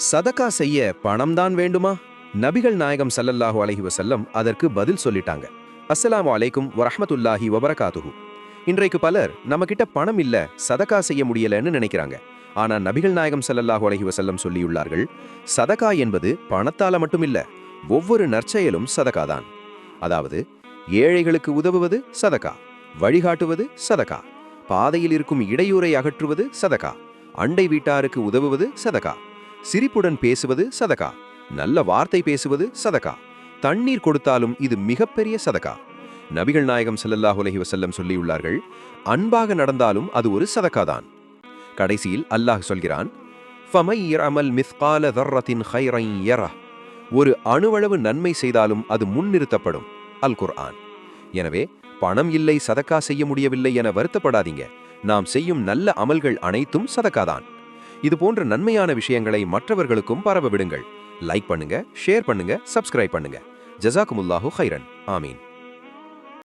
சதகா செய்ய பணம்தான் வேண்டுமா? நபிகள் நாயகம் ஸல்லல்லாஹு அலைஹி வஸல்லம் அதற்கு பதில் சொல்லிட்டாங்க. அஸ்ஸலாமு அலைக்கும் வரஹ்மத்துல்லாஹி வபரகாத்துஹு. இன்றைக்கு பலர் நம்மகிட்ட பணம் இல்ல, சதகா செய்ய முடியலன்னு நினைக்கிறாங்க. ஆனா நபிகள் நாயகம் ஸல்லல்லாஹு அலைஹி வஸல்லம் சொல்லியுள்ளார்கள், சதகா என்பது பணத்தால மட்டும் இல்ல, ஒவ்வொரு நற்செயலும் சதகா தான். அதாவது ஏழைகளுக்கு உதவுவது சதகா, வழிகாட்டுவது சதகா, பாதையில் இருக்கும் இடையூறை அகற்றுவது சதகா, அண்டை வீட்டாருக்கு உதவுவது சதகா, சிரிப்புடன் பேசுவது சதகா, நல்ல வார்த்தை பேசுவது சதகா, தண்ணீர் கொடுத்தாலும் இது மிகப்பெரிய சதகா. நபிகள் நாயகம் ஸல்லல்லாஹு அலைஹி வஸல்லம் சொல்லியுள்ளார்கள், அன்பாக நடந்தாலும் அது ஒரு சதகா தான். கடைசியில் அல்லாஹ் சொல்கிறான், ஃபமை யஅமல் மிஸ்கால தர்ரத்தின் கைரன் யரஹ். ஒரு அணுவளவு நன்மை செய்தாலும் அது முன்னிறுத்தப்படும். அல் குர்ஆன். எனவே பணம் இல்லை, சதக்கா செய்ய முடியவில்லை என வருத்தப்படாதீங்க. நாம் செய்யும் நல்ல அமல்கள் அனைத்தும் சதக்காதான். இது போன்ற நன்மையான விஷயங்களை மற்றவர்களுக்கும் பரவ விடுங்கள். லைக் பண்ணுங்க, ஷேர் பண்ணுங்க, சப்ஸ்கிரைப் பண்ணுங்க. ஜஸாக்குமுல்லாஹு கைரன். ஆமீன்.